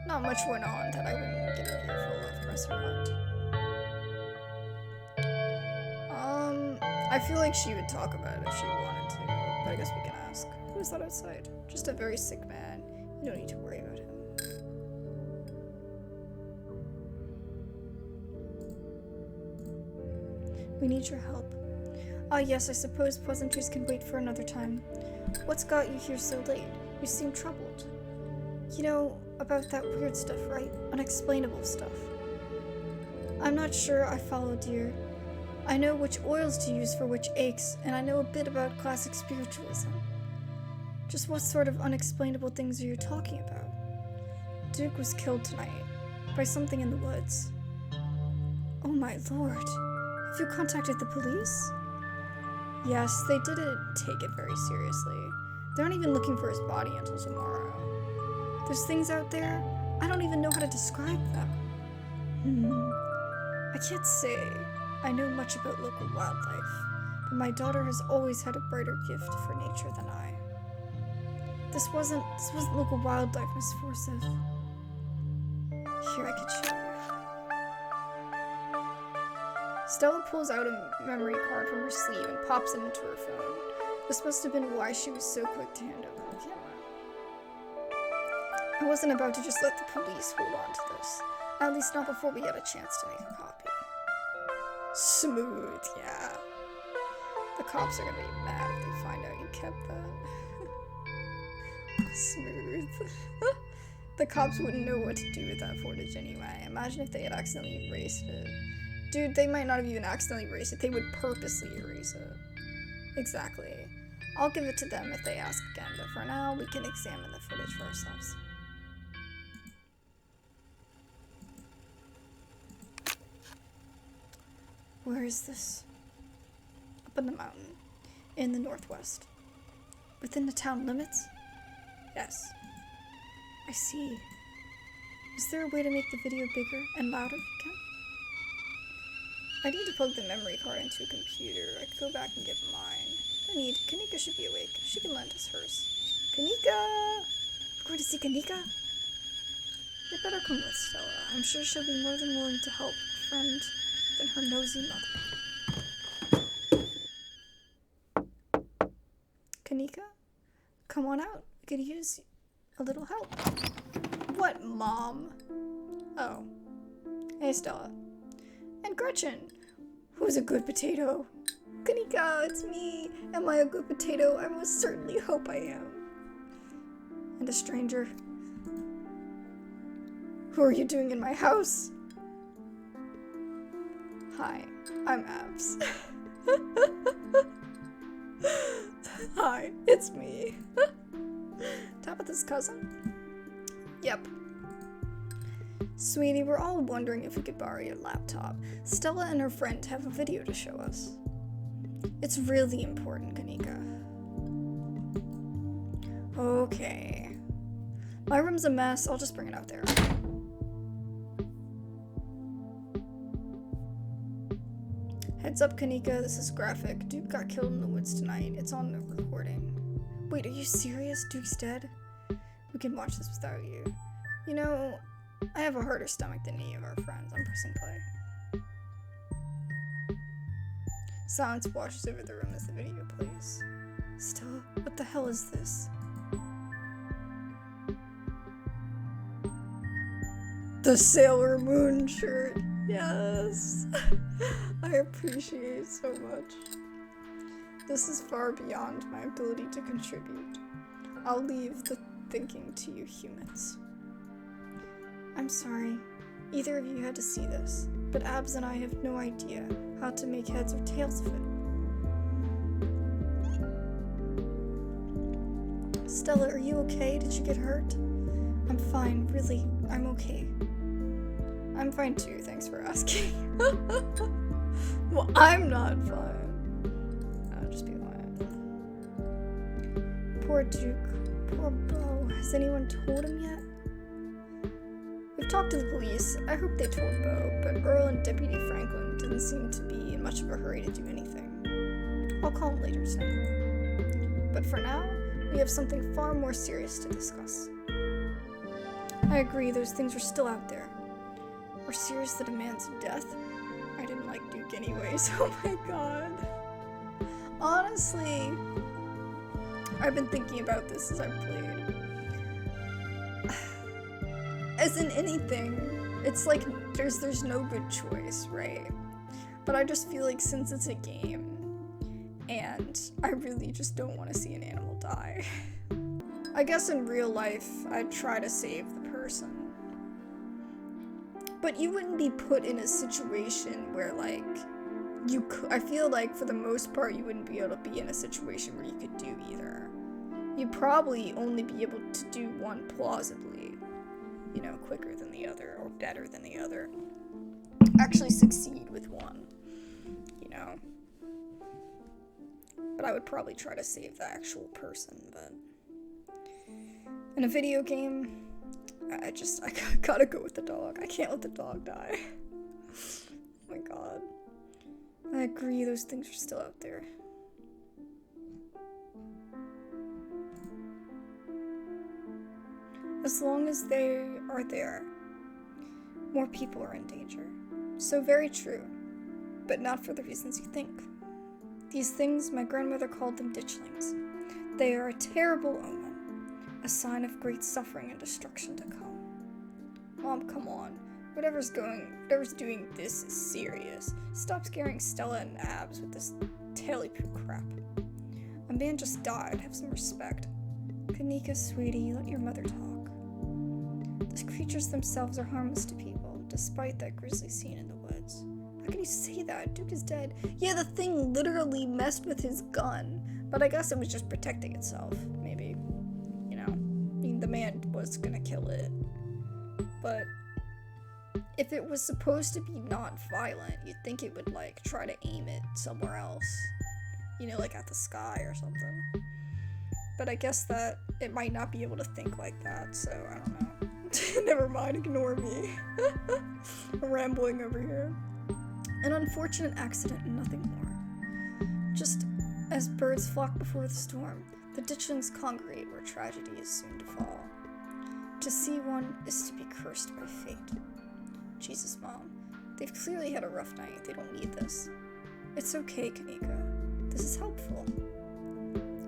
Not much went on that I wouldn't get an earful of, press her heart. I feel like she would talk about it if she wanted to, but I guess we can ask. Who is that outside? Just a very sick man. You don't need to worry about him. We need your help. Ah, yes, I suppose pleasantries can wait for another time. What's got you here so late? You seem troubled. You know about that weird stuff, right? Unexplainable stuff. I'm not sure I follow, dear. I know which oils to use for which aches, and I know a bit about classic spiritualism. Just what sort of unexplainable things are you talking about? Duke was killed tonight by something in the woods. Oh my lord. Have you contacted the police? Yes, they didn't take it very seriously. They aren't even looking for his body until tomorrow. There's things out there, I don't even know how to describe them. I can't say I know much about local wildlife, but my daughter has always had a brighter gift for nature than I. This wasn't local wildlife, Miss Forsyth. Here, I could show you. Stella pulls out a memory card from her sleeve and pops it into her phone. This must have been why she was so quick to hand over the camera. I wasn't about to just let the police hold on to this. At least not before we get a chance to make a copy. Smooth, yeah. The cops are gonna be mad if they find out you kept that. Smooth. The cops wouldn't know what to do with that footage anyway. Imagine if they had accidentally erased it. Dude, they might not have even accidentally erased it. They would purposely erase it. Exactly. I'll give it to them if they ask again, but for now, we can examine the footage for ourselves. Where is this? Up in the mountain, in the northwest. Within the town limits? Yes. I see. Is there a way to make the video bigger and louder if you can? I need to plug the memory card into a computer. I could go back and get mine. No need. Kanika should be awake. She can lend us hers. Kanika! We're going to see Kanika? You better come with Stella. I'm sure she'll be more than willing to help a friend than her nosy mother. Kanika? Come on out. We could use a little help. What, Mom? Oh. Hey, Stella. And Gretchen. Who's a good potato? Kanika, it's me. Am I a good potato? I most certainly hope I am. And a stranger. Who are you doing in my house? Hi, I'm Abs. Hi, it's me. Tabitha's cousin? Yep. Sweetie, we're all wondering if we could borrow your laptop. Stella and her friend have a video to show us. It's really important, Kanika. Okay. My room's a mess, I'll just bring it out there. Heads up, Kanika, this is graphic. Duke got killed in the woods tonight. It's on the recording. Wait, are you serious? Duke's dead? We can watch this without you. You know, I have a harder stomach than any of our friends. I'm pressing play. Silence washes over the room as the video plays. Stella, what the hell is this? The Sailor Moon shirt. Yes. I appreciate so much. This is far beyond my ability to contribute. I'll leave the thinking to you humans. I'm sorry. Either of you had to see this, but Abs and I have no idea how to make heads or tails of it. Stella, are you okay? Did you get hurt? I'm fine, really. I'm okay. I'm fine too, thanks for asking. Well, I'm not fine. I'll just be quiet. Poor Duke. Poor Bo. Has anyone told him yet? We've talked to the police. I hope they told Bo, but Earl and Deputy Franklin didn't seem to be in much of a hurry to do anything. I'll call him later tonight. But for now, we have something far more serious to discuss. I agree, those things are still out there. Are serious that a man's death? I didn't like Duke anyways, oh my god. Honestly, I've been thinking about this as I've played. As in anything, it's like there's no good choice, right? But I just feel like since it's a game, and I really just don't want to see an animal die. I guess in real life, I'd try to save the person. But you wouldn't be put in a situation where, like, I feel like for the most part, you wouldn't be able to be in a situation where you could do either. You'd probably only be able to do one plausibly, you know, quicker than the other, or better than the other. Actually succeed with one, you know. But I would probably try to save the actual person, but in a video game, I gotta go with the dog. I can't let the dog die. Oh my god. I agree, those things are still out there. As long as they are there, more people are in danger. So very true, but not for the reasons you think. These things, my grandmother called them ditchlings. They are a terrible omen, a sign of great suffering and destruction to come. Mom, come on. Whatever's doing this is serious. Stop scaring Stella and Abs with this tally-poo crap. A man just died. Have some respect. Kanika, sweetie, let your mother talk. The creatures themselves are harmless to people, despite that grisly scene in the woods. How can you say that? Duke is dead. Yeah, the thing literally messed with his gun, but I guess it was just protecting itself, maybe. You know, I mean, the man was gonna kill it. But if it was supposed to be not violent, you'd think it would, like, try to aim it somewhere else. You know, like at the sky or something. But I guess that it might not be able to think like that, so I don't know. Never mind, ignore me. I'm rambling over here. An unfortunate accident and nothing more. Just as birds flock before the storm, the ditchlings congregate where tragedy is soon to fall. To see one is to be cursed by fate. Jesus, Mom. They've clearly had a rough night. They don't need this. It's okay, Kanika. This is helpful.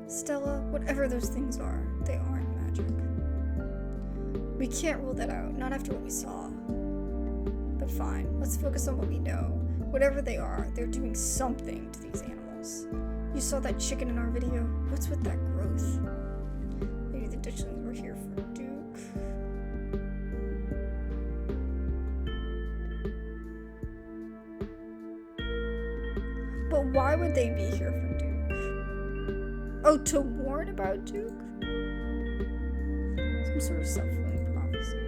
Stella, whatever those things are, they aren't magic. We can't rule that out, not after what we saw. But fine, let's focus on what we know. Whatever they are, they're doing something to these animals. You saw that chicken in our video? What's with that growth? Maybe the ditchlings were here for Duke. But why would they be here for Duke? Oh, to warn about Duke? Some sort of self-fulfilling prophecy.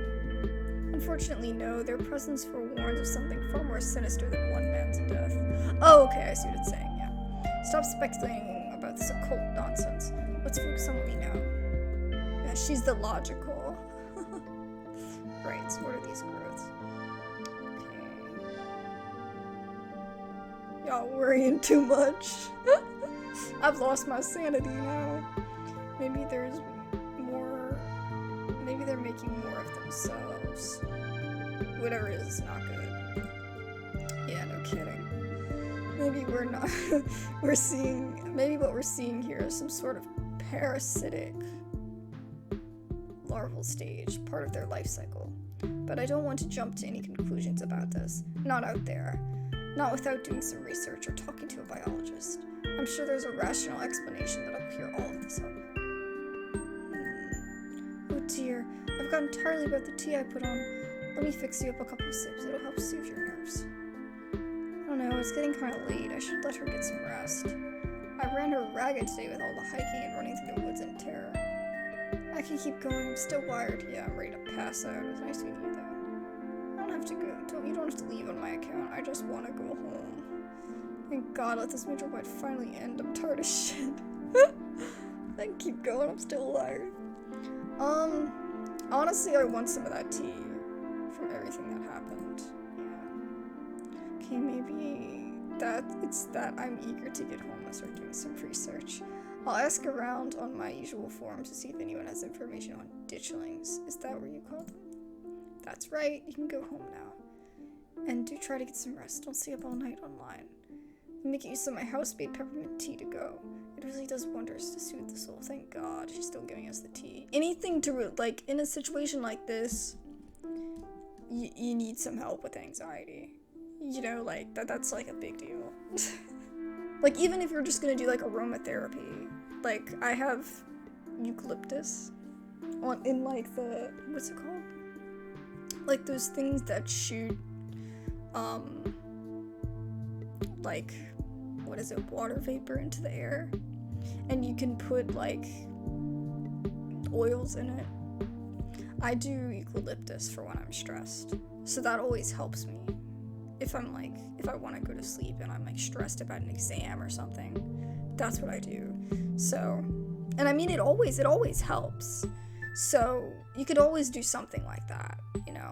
Unfortunately, no. Their presence forewarns of something far more sinister than one man's death. Oh, okay, I see what it's saying, yeah. Stop speculating about this occult nonsense. Let's focus on what we know. Yeah, she's the logical. Right, so what are these growths? Okay. Y'all worrying too much. I've lost my sanity now. Maybe there's more. Maybe they're making more of themselves. Whatever it is not good. Yeah, no kidding. Maybe we're not. Maybe what we're seeing here is some sort of parasitic larval stage, part of their life cycle. But I don't want to jump to any conclusions about this. Not out there. Not without doing some research or talking to a biologist. I'm sure there's a rational explanation that'll clear all of this up. Oh dear, I've got entirely about the tea I put on. Let me fix you up a couple of sips. It'll help soothe your nerves. I don't know, it's getting kind of late. I should let her get some rest. I ran her ragged today with all the hiking and running through the woods in terror. I can keep going. I'm still wired. Yeah, I'm ready to pass out. It was nice meeting you, though. I don't have to go. You don't have to leave on my account. I just want to go home. Thank God, let this major bite finally end. I'm tired of shit. I can keep going. I'm still wired. Honestly, I want some of that tea from everything that happened. Yeah. Okay, maybe it's that I'm eager to get home and start doing some research. I'll ask around on my usual forums to see if anyone has information on ditchlings. Is that what you call them? That's right, you can go home now. And do try to get some rest. Don't stay up all night online. Make use of my house-made peppermint tea to go. It really does wonders to soothe the soul. Thank God she's still giving us the tea. Anything to, like, in a situation like this, you need some help with anxiety. You know, like, that's like a big deal. Like, even if you're just gonna do, like, aromatherapy. Like, I have eucalyptus in, like, what's it called? Like, those things that shoot, like, what is it, water vapor into the air? And you can put, like, oils in it. I do eucalyptus for when I'm stressed. So that always helps me. If I want to go to sleep and I'm, like, stressed about an exam or something, that's what I do. So, and I mean, it always helps. So, you could always do something like that, you know?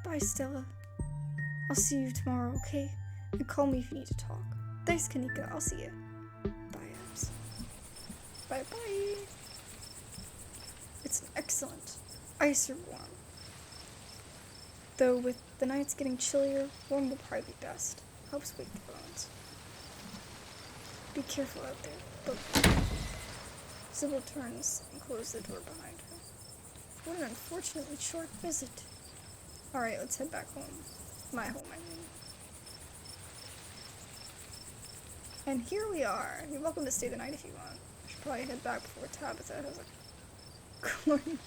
Bye, Stella. I'll see you tomorrow, okay? And call me if you need to talk. Thanks, Kanika. I'll see you. Bye, Abs. Bye-bye. It's an excellent ice or warm. Though with the nights getting chillier, warm will probably be best. Helps wake the bones. Be careful out there. But Sybil turns and closes the door behind her. What an unfortunately short visit. Alright, let's head back home. My home, I mean. And here we are. You're welcome to stay the night if you want. I should probably head back before Tabitha has a corny.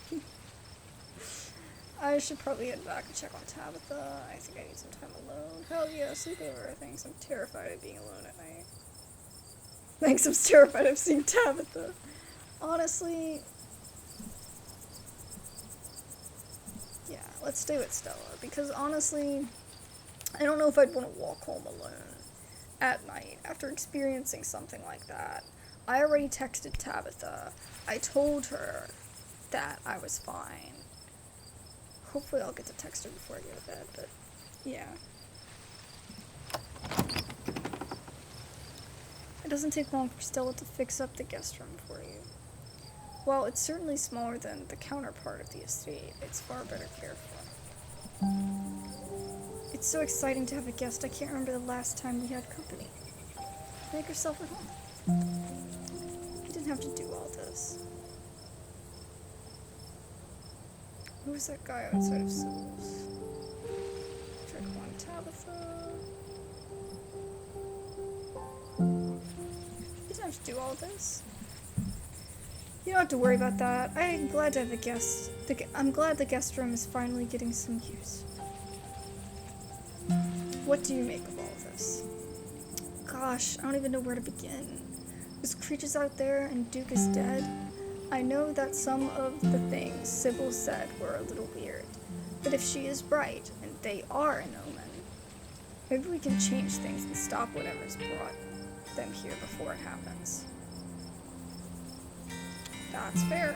I should probably head back and check on Tabitha. I think I need some time alone. Hell yeah, sleepover. Thanks. I'm terrified of being alone at night. Thanks, I'm terrified of seeing Tabitha. Honestly, yeah, let's stay with Stella. Because honestly, I don't know if I'd want to walk home alone at night after experiencing something like that. I already texted Tabitha. I told her that I was fine. Hopefully I'll get to text her before I go to bed, but yeah. It doesn't take long for Stella to fix up the guest room for you. While it's certainly smaller than the counterpart of the estate, it's far better cared for. It's so exciting to have a guest. I can't remember the last time we had company. Make yourself at home. You didn't have to do all this. Who was that guy outside of Sybil's? Check one, Tabitha. You didn't have to do all this. You don't have to worry about that. I'm glad to have a guest. I'm glad the guest room is finally getting some use. What do you make of all of this? Gosh, I don't even know where to begin. There's creatures out there and Duke is dead. I know that some of the things Sybil said were a little weird, but if she is right, and they are an omen, maybe we can change things and stop whatever's brought them here before it happens. That's fair.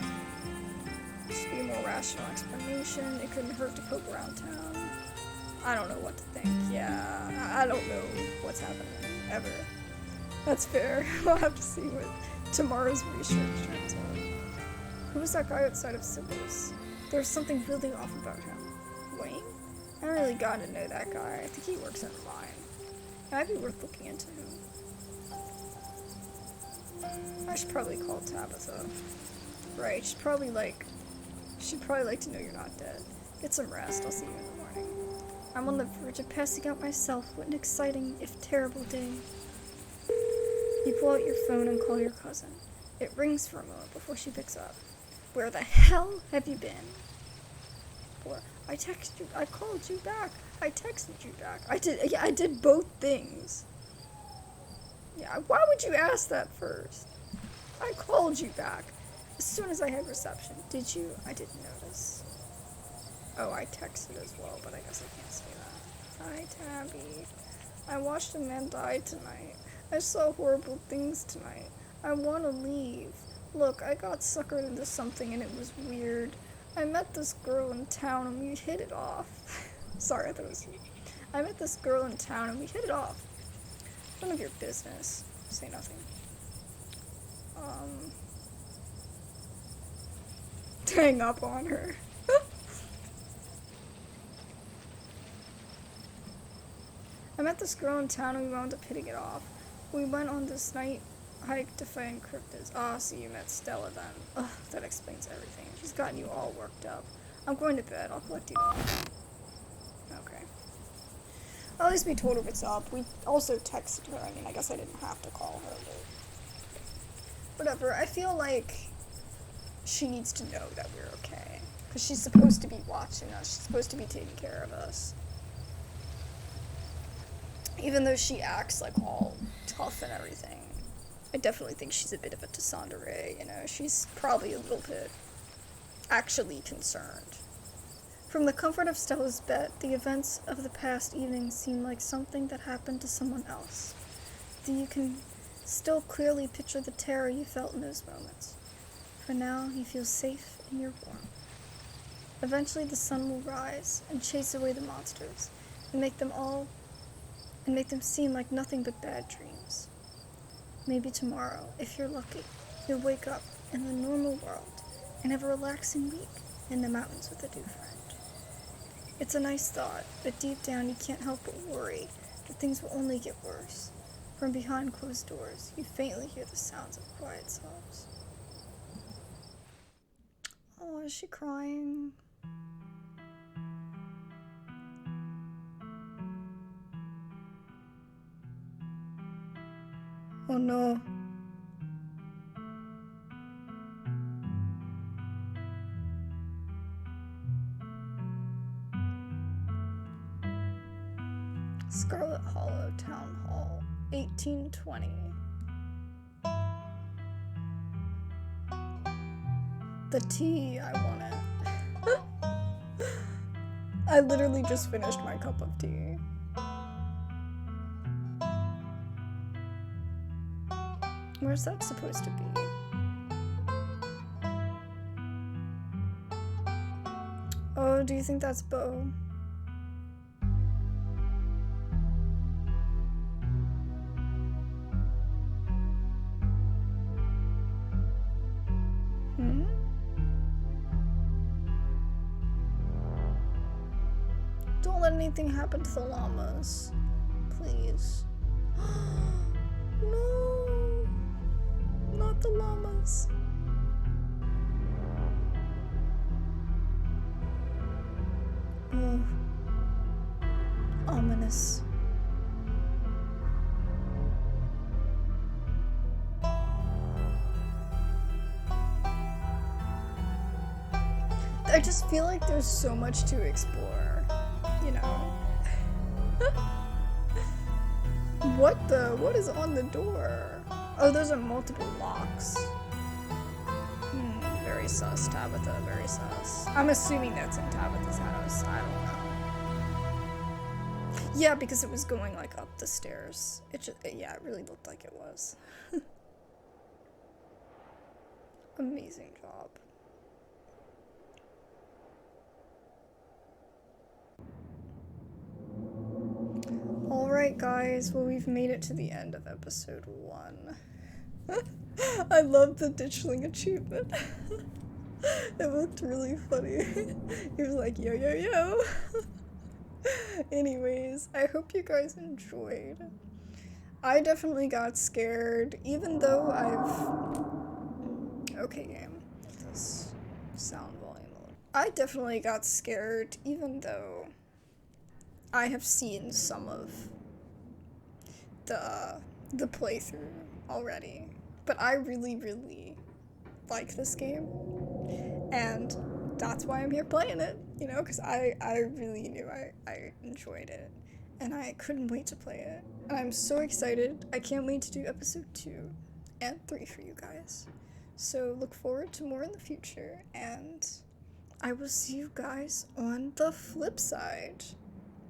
Just be a more rational explanation. It couldn't hurt to poke around town. I don't know what to think. Yeah, I don't know what's happening, ever. That's fair. We'll have to see what tomorrow's research turns out. Who was that guy outside of Sybil's? There was something really off about him. Wayne? I don't really got to know that guy. I think he works in a mine. It might be worth looking into him. I should probably call Tabitha. Right, she'd probably like to know you're not dead. Get some rest. I'll see you in the morning. I'm on the verge of passing out myself. What an exciting, if terrible, day. You pull out your phone and call your cousin. It rings for a moment before she picks up. Where the hell have you been? Or, I texted you. I called you back. I texted you back. I did both things. Yeah, why would you ask that first? I called you back as soon as I had reception. Did you? I didn't notice. Oh, I texted as well, but I guess I can't say that. Hi, Tabby. I watched a man die tonight. I saw horrible things tonight. I want to leave. Look, I got suckered into something and it was weird. I met this girl in town and we hit it off. Sorry, I thought it was you. I met this girl in town and we hit it off. None of your business. Say nothing. Hang up on her. I met this girl in town and we wound up hitting it off. We went on this night hike to find cryptids. Ah, so you met Stella then. Ugh, that explains everything. She's gotten you all worked up. I'm going to bed. I'll collect you tomorrow. Okay. At least we told her what's up. We also texted her. I mean, I guess I didn't have to call her, but whatever. I feel like she needs to know that we're okay. Because she's supposed to be watching us. She's supposed to be taking care of us. Even though she acts like all tough and everything. I definitely think she's a bit of a tsundere, you know. She's probably a little bit actually concerned. From the comfort of Stella's bed, the events of the past evening seem like something that happened to someone else. You can still clearly picture the terror you felt in those moments. For now, you feel safe in your warmth. Eventually the sun will rise and chase away the monsters and make them seem like nothing but bad dreams. Maybe tomorrow, if you're lucky, you'll wake up in the normal world and have a relaxing week in the mountains with a new friend. It's a nice thought, but deep down you can't help but worry that things will only get worse. From behind closed doors, you faintly hear the sounds of quiet sobs. Oh, is she crying? Oh no. Scarlet Hollow Town Hall, 1820. The tea, I want it. I literally just finished my cup of tea. Where's that supposed to be? Oh, do you think that's Bo? Don't let anything happen to the llamas. Please. No. Not the llamas. Oh. Ominous. I just feel like there's so much to explore, you know? What is on the door? Oh, those are multiple locks. Very sus, Tabitha, very sus. I'm assuming that's in Tabitha's house. I don't know. Yeah, because it was going like up the stairs. Yeah, it really looked like it was. Amazing job. Alright guys, well we've made it to the end of episode 1. I love the Ditchling achievement. It looked really funny. He was like, yo yo yo. Anyways, I hope you guys enjoyed. I definitely got scared, even though Okay, game. This sound volume. I definitely got scared, even though I have seen some of the playthrough already. But I really, really like this game. And that's why I'm here playing it, you know, because I really knew I enjoyed it. And I couldn't wait to play it. And I'm so excited. I can't wait to do episode 2 and 3 for you guys. So look forward to more in the future, and I will see you guys on the flip side.